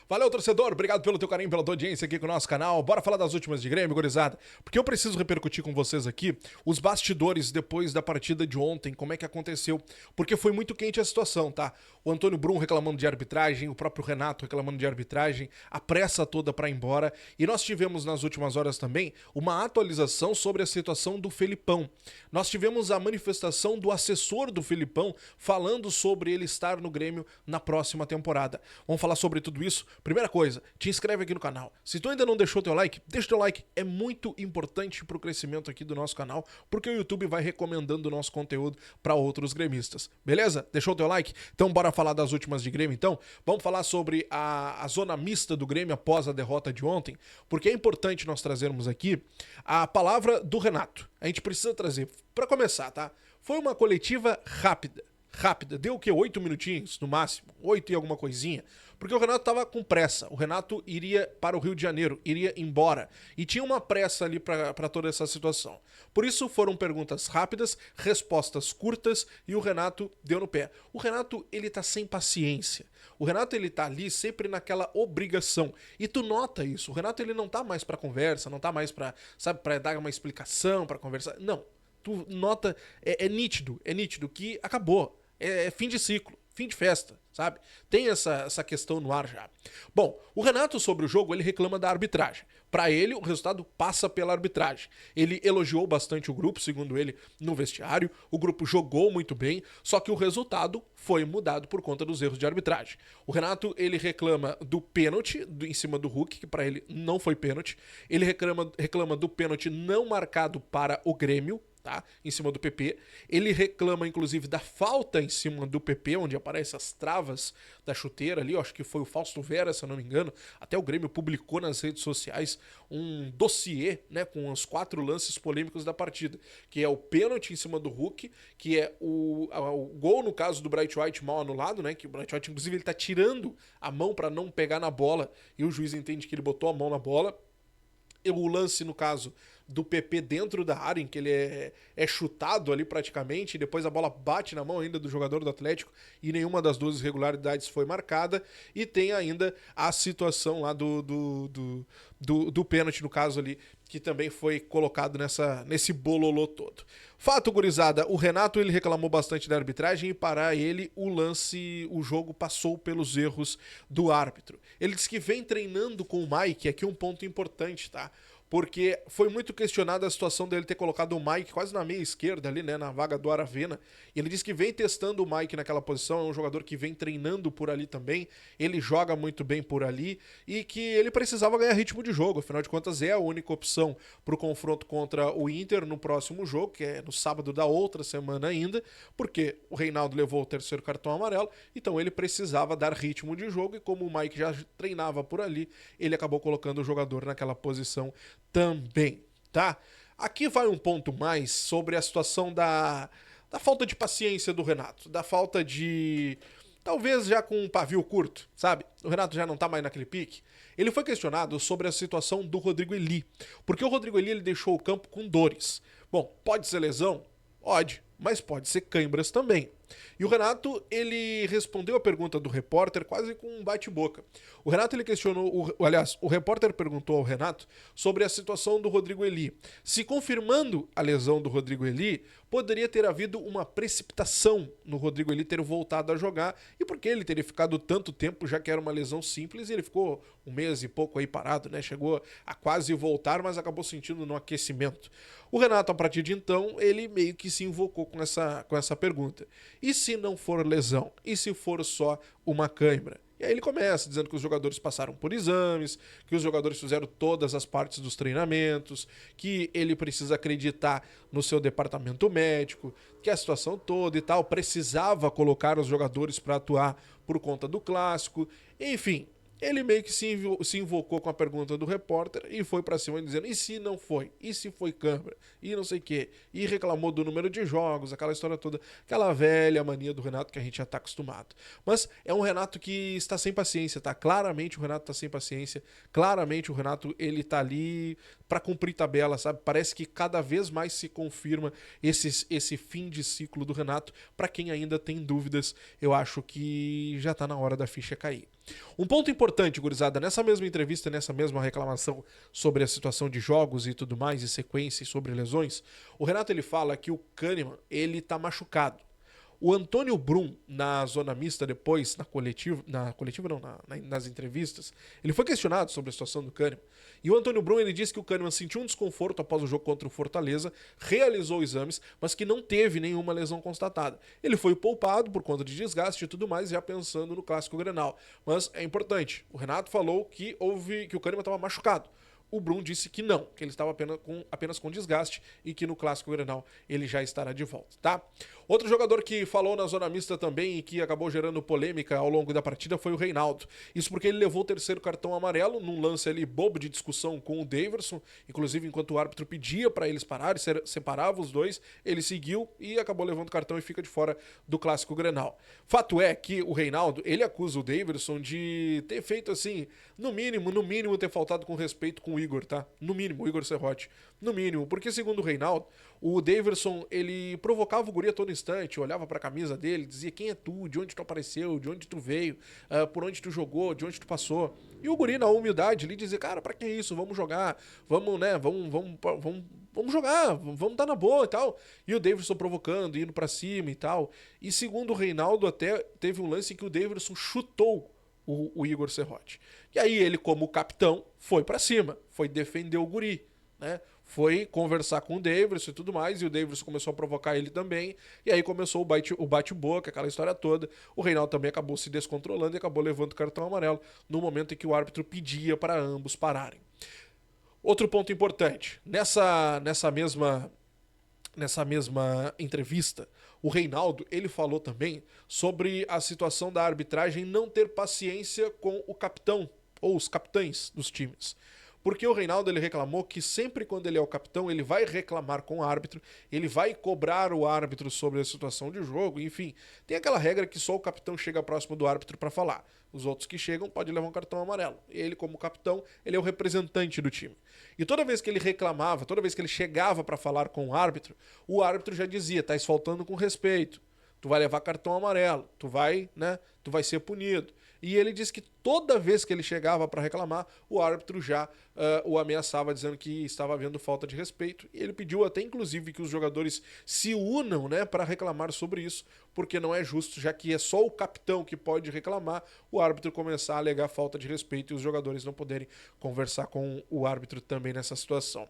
Valeu, torcedor. Obrigado pelo teu carinho, pela tua audiência aqui com o nosso canal. Bora falar das últimas de Grêmio, gurizada. Porque eu preciso repercutir com vocês aqui os bastidores depois da partida de ontem, como é que aconteceu. Porque foi muito quente a situação, tá? O Antônio Brum reclamando de arbitragem, o próprio Renato reclamando de arbitragem, a pressa toda pra ir embora. E nós tivemos nas últimas horas também uma atualização sobre a situação do Felipão. Nós tivemos a manifestação do assessor do Felipão falando sobre ele estar no Grêmio na próxima temporada. Vamos falar sobre tudo isso. Primeira coisa, te inscreve aqui no canal. Se tu ainda não deixou teu like, deixa teu like. É muito importante pro crescimento aqui do nosso canal, porque o YouTube vai recomendando o nosso conteúdo para outros gremistas. Beleza? Deixou teu like? Então bora falar das últimas de Grêmio, então? Vamos falar sobre a zona mista do Grêmio após a derrota de ontem, porque é importante nós trazermos aqui a palavra do Renato. A gente precisa trazer, para começar, tá? Foi uma coletiva rápida. Deu o quê? 8 minutinhos, no máximo, 8 e alguma coisinha, porque o Renato tava com pressa, o Renato iria para o Rio de Janeiro, iria embora, e tinha uma pressa ali para toda essa situação. Por isso foram perguntas rápidas, respostas curtas, e o Renato deu no pé. O Renato, ele tá sem paciência, o Renato, ele tá ali sempre naquela obrigação, e tu nota isso, o Renato, ele não tá mais pra conversa, não tá mais pra, sabe, pra dar uma explicação, pra conversar, não. Tu nota, é nítido que acabou. É fim de ciclo, fim de festa, sabe? Tem essa questão no ar já. Bom, o Renato sobre o jogo, ele reclama da arbitragem. Para ele, o resultado passa pela arbitragem. Ele elogiou bastante o grupo, segundo ele, no vestiário. O grupo jogou muito bem, só que o resultado foi mudado por conta dos erros de arbitragem. O Renato, ele reclama do pênalti em cima do Hulk, que para ele não foi pênalti. Ele reclama do pênalti não marcado para o Grêmio, tá? Em cima do PP. Ele reclama, inclusive, da falta em cima do PP, onde aparecem as travas da chuteira ali. Eu acho que foi o Fausto Vera, se eu não me engano. Até o Grêmio publicou nas redes sociais um dossiê, né, com os 4 lances polêmicos da partida, que é o pênalti em cima do Hulk, que é o gol, no caso do Bright White, mal anulado, né, que o Bright White, inclusive, ele tá tirando a mão para não pegar na bola, e o juiz entende que ele botou a mão na bola. O lance, no caso, do PP dentro da área, em que ele é chutado ali praticamente, e depois a bola bate na mão ainda do jogador do Atlético, e nenhuma das 2 irregularidades foi marcada. E tem ainda a situação lá do pênalti, no caso ali, que também foi colocado nesse bololô todo. Fato, gurizada, o Renato, ele reclamou bastante da arbitragem, e para ele o jogo passou pelos erros do árbitro. Ele disse que vem treinando com o Mike, aqui um ponto importante, tá? Porque foi muito questionada a situação dele ter colocado o Mike quase na meia esquerda ali, né, na vaga do Aravena. E ele disse que vem testando o Mike naquela posição, é um jogador que vem treinando por ali também, ele joga muito bem por ali, e que ele precisava ganhar ritmo de jogo, afinal de contas é a única opção para o confronto contra o Inter no próximo jogo, que é no sábado da outra semana ainda, porque o Reinaldo levou o 3º cartão amarelo, então ele precisava dar ritmo de jogo, e como o Mike já treinava por ali, ele acabou colocando o jogador naquela posição também, tá? Aqui vai um ponto mais sobre a situação da falta de paciência do Renato, da falta de... talvez já com um pavio curto, sabe? O Renato já não tá mais naquele pique. Ele foi questionado sobre a situação do Rodrigo Eli, porque o Rodrigo Eli, ele deixou o campo com dores. Bom, pode ser lesão? Pode, mas pode ser cãibras também. E o Renato, ele respondeu a pergunta do repórter quase com um bate-boca. O Renato, ele questionou, o repórter perguntou ao Renato sobre a situação do Rodrigo Eli. Se confirmando a lesão do Rodrigo Eli, poderia ter havido uma precipitação no Rodrigo Eli ter voltado a jogar, e porque ele teria ficado tanto tempo, já que era uma lesão simples, e ele ficou 1 mês e pouco aí parado, né? Chegou a quase voltar, mas acabou sentindo no aquecimento. O Renato, a partir de então, ele meio que se invocou com essa pergunta. E se não for lesão? E se for só uma cãibra? E aí ele começa dizendo que os jogadores passaram por exames, que os jogadores fizeram todas as partes dos treinamentos, que ele precisa acreditar no seu departamento médico, que a situação toda e tal, precisava colocar os jogadores para atuar por conta do clássico, enfim. Ele meio que se invocou com a pergunta do repórter e foi pra cima dizendo, e se não foi? E se foi câmera? E não sei o quê. E reclamou do número de jogos, aquela história toda, aquela velha mania do Renato que a gente já tá acostumado. Mas é um Renato que está sem paciência, tá? Claramente o Renato tá sem paciência, claramente o Renato, ele tá ali pra cumprir tabela, sabe? Parece que cada vez mais se confirma esse fim de ciclo do Renato. Pra quem ainda tem dúvidas, eu acho que já tá na hora da ficha cair. Um ponto importante, gurizada, nessa mesma entrevista, nessa mesma reclamação sobre a situação de jogos e tudo mais, e sequência e sobre lesões, o Renato ele fala que o Kahneman, ele tá machucado. O Antônio Brum, na zona mista depois, na coletiva não, nas entrevistas, ele foi questionado sobre a situação do Kahneman. E o Antônio Brum, ele disse que o Kahneman sentiu um desconforto após o jogo contra o Fortaleza, realizou exames, mas que não teve nenhuma lesão constatada. Ele foi poupado por conta de desgaste e tudo mais, já pensando no Clássico Grenal. Mas é importante, o Renato falou que o Kahneman estava machucado. O Brum disse que não, que ele estava apenas com desgaste e que no Clássico Grenal ele já estará de volta, tá? Outro jogador que falou na zona mista também e que acabou gerando polêmica ao longo da partida foi o Reinaldo. Isso porque ele levou o terceiro cartão amarelo num lance ali bobo de discussão com o Daverson, inclusive enquanto o árbitro pedia para eles pararem, separava os dois, ele seguiu e acabou levando o cartão e fica de fora do Clássico Grenal. Fato é que o Reinaldo, ele acusa o Daverson de ter feito assim, no mínimo ter faltado com respeito com o Igor, tá? No mínimo, o Igor Serrote. No mínimo, porque segundo o Reinaldo, o Daverson, ele provocava o guri a todo instante, olhava pra camisa dele, dizia quem é tu, de onde tu apareceu, de onde tu veio, por onde tu jogou, de onde tu passou. E o guri, na humildade, ele dizia, cara, pra que isso? Vamos jogar, vamos, né, vamos jogar, vamos dar na boa e tal. E o Daverson provocando, indo pra cima e tal. E segundo o Reinaldo, até teve um lance em que o Daverson chutou o Igor Serrote. E aí ele, como capitão, foi pra cima, foi defender o guri, né? Foi conversar com o Daverson e tudo mais, e o Daverson começou a provocar ele também, e aí começou o bate-boca, aquela história toda. O Reinaldo também acabou se descontrolando e acabou levando o cartão amarelo no momento em que o árbitro pedia para ambos pararem. Outro ponto importante, nessa mesma entrevista, o Reinaldo, ele falou também sobre a situação da arbitragem não ter paciência com o capitão, ou os capitães dos times. Porque o Reinaldo, ele reclamou que sempre quando ele é o capitão, ele vai reclamar com o árbitro, ele vai cobrar o árbitro sobre a situação de jogo, enfim. Tem aquela regra que só o capitão chega próximo do árbitro para falar. Os outros que chegam podem levar um cartão amarelo. Ele, como capitão, ele é o representante do time. E toda vez que ele reclamava, toda vez que ele chegava para falar com o árbitro já dizia, tá faltando com respeito, tu vai levar cartão amarelo, tu vai ser punido. E ele disse que toda vez que ele chegava para reclamar, o árbitro já o ameaçava, dizendo que estava havendo falta de respeito. E ele pediu até, inclusive, que os jogadores se unam, né, para reclamar sobre isso, porque não é justo, já que é só o capitão que pode reclamar, o árbitro começar a alegar falta de respeito e os jogadores não poderem conversar com o árbitro também nessa situação.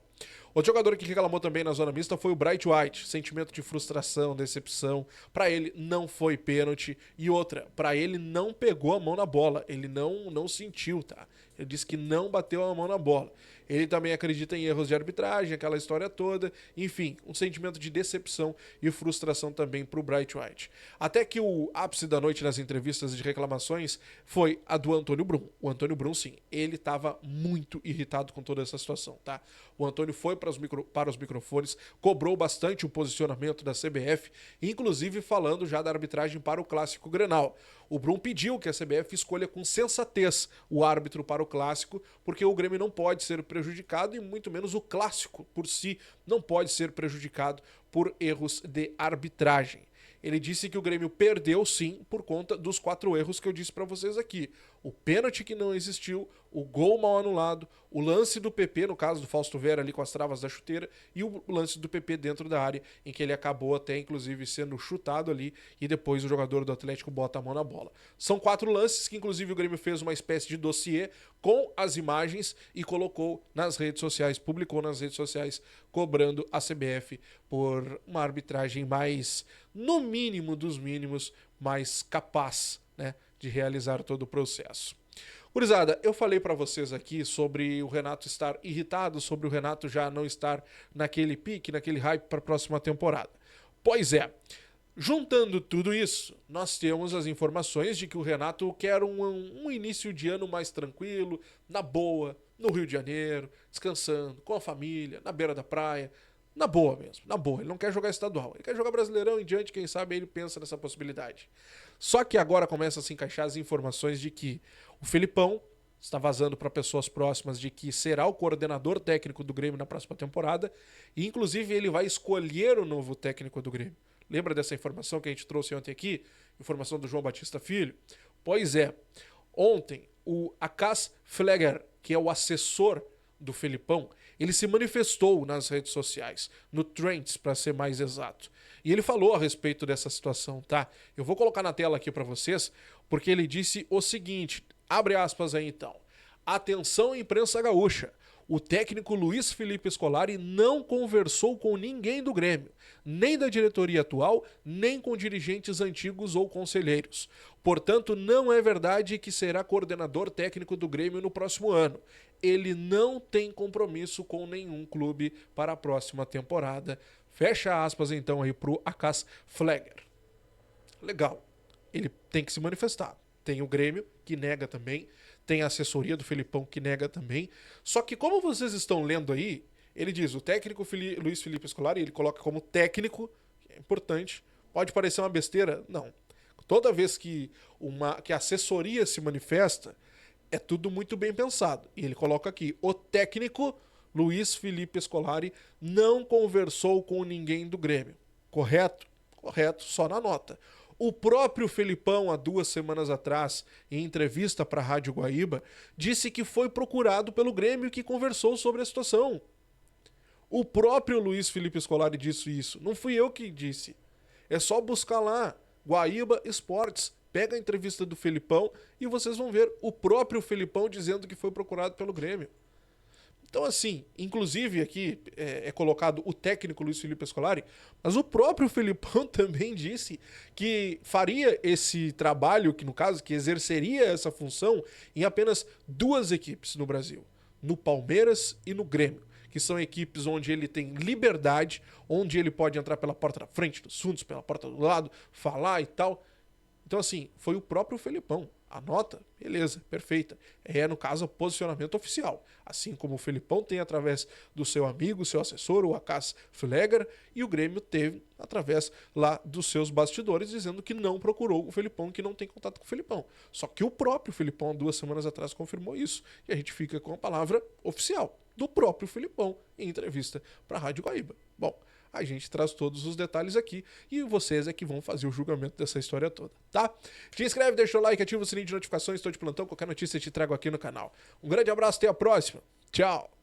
Outro jogador que reclamou também na zona mista foi o Bright White. Sentimento de frustração, decepção. Para ele não foi pênalti. E outra, para ele não pegou a mão na bola. Ele não sentiu, tá? Ele disse que não bateu a mão na bola. Ele também acredita em erros de arbitragem, aquela história toda. Enfim, um sentimento de decepção e frustração também para o Bright White. Até que o ápice da noite nas entrevistas de reclamações foi a do Antônio Brum. O Antônio Brum, sim, ele estava muito irritado com toda essa situação, tá? O Antônio foi para os microfones, cobrou bastante o posicionamento da CBF, inclusive falando já da arbitragem para o Clássico Grenal. O Brum pediu que a CBF escolha com sensatez o árbitro para o Clássico, porque o Grêmio não pode ser prejudicado e muito menos o Clássico por si não pode ser prejudicado por erros de arbitragem. Ele disse que o Grêmio perdeu sim por conta dos 4 erros que eu disse para vocês aqui. O pênalti que não existiu, o gol mal anulado, o lance do PP, no caso do Fausto Vera ali com as travas da chuteira, e o lance do PP dentro da área, em que ele acabou até inclusive sendo chutado ali e depois o jogador do Atlético bota a mão na bola. São 4 lances que inclusive o Grêmio fez uma espécie de dossiê com as imagens e colocou nas redes sociais, publicou nas redes sociais, cobrando a CBF por uma arbitragem mais, no mínimo dos mínimos, mais capaz, né, de realizar todo o processo. Gurizada, eu falei para vocês aqui sobre o Renato estar irritado, sobre o Renato já não estar naquele pique, naquele hype para a próxima temporada. Pois é, juntando tudo isso, nós temos as informações de que o Renato quer um início de ano mais tranquilo, na boa, no Rio de Janeiro, descansando, com a família, na beira da praia, na boa mesmo, na boa. Ele não quer jogar estadual, ele quer jogar Brasileirão em diante, quem sabe ele pensa nessa possibilidade. Só que agora começam a se encaixar as informações de que o Felipão está vazando para pessoas próximas de que será o coordenador técnico do Grêmio na próxima temporada e inclusive ele vai escolher o novo técnico do Grêmio. Lembra dessa informação que a gente trouxe ontem aqui? Informação do João Batista Filho? Pois é. Ontem, o Akash Fleger, que é o assessor do Felipão, ele se manifestou nas redes sociais, no Trends, para ser mais exato. E ele falou a respeito dessa situação, tá? Eu vou colocar na tela aqui para vocês, porque ele disse o seguinte, abre aspas aí então. Atenção, imprensa gaúcha. O técnico Luiz Felipe Scolari não conversou com ninguém do Grêmio, nem da diretoria atual, nem com dirigentes antigos ou conselheiros. Portanto, não é verdade que será coordenador técnico do Grêmio no próximo ano. Ele não tem compromisso com nenhum clube para a próxima temporada. Fecha aspas então aí pro Akash Fleger. Legal. Ele tem que se manifestar. Tem o Grêmio, que nega também. Tem a assessoria do Felipão, que nega também. Só que como vocês estão lendo aí, ele diz, o técnico Luiz Felipe Scolari, ele coloca como técnico, que é importante. Pode parecer uma besteira? Não. Toda vez que a assessoria se manifesta, é tudo muito bem pensado. E ele coloca aqui, o técnico Luiz Felipe Scolari não conversou com ninguém do Grêmio. Correto? Correto, só na nota. O próprio Felipão, há 2 semanas atrás, em entrevista para a Rádio Guaíba, disse que foi procurado pelo Grêmio e que conversou sobre a situação. O próprio Luiz Felipe Scolari disse isso. Não fui eu que disse. É só buscar lá, Guaíba Esportes. Pega a entrevista do Felipão e vocês vão ver o próprio Felipão dizendo que foi procurado pelo Grêmio. Então, assim, inclusive aqui é colocado o técnico Luiz Felipe Scolari, mas o próprio Felipão também disse que faria esse trabalho, que no caso, que exerceria essa função em apenas 2 equipes no Brasil, no Palmeiras e no Grêmio, que são equipes onde ele tem liberdade, onde ele pode entrar pela porta da frente, dos fundos, pela porta do lado, falar e tal. Então, assim, foi o próprio Felipão. A nota, beleza, perfeita. É, no caso, o posicionamento oficial. Assim como o Felipão tem através do seu amigo, seu assessor, o Akash Fleger, e o Grêmio teve através lá dos seus bastidores, dizendo que não procurou o Felipão, que não tem contato com o Felipão. Só que o próprio Felipão, 2 semanas atrás, confirmou isso. E a gente fica com a palavra oficial do próprio Felipão em entrevista para a Rádio Guaíba. Bom, a gente traz todos os detalhes aqui e vocês é que vão fazer o julgamento dessa história toda, tá? Te inscreve, deixa o like, ativa o sininho de notificações, estou de plantão, qualquer notícia eu te trago aqui no canal. Um grande abraço, até a próxima. Tchau!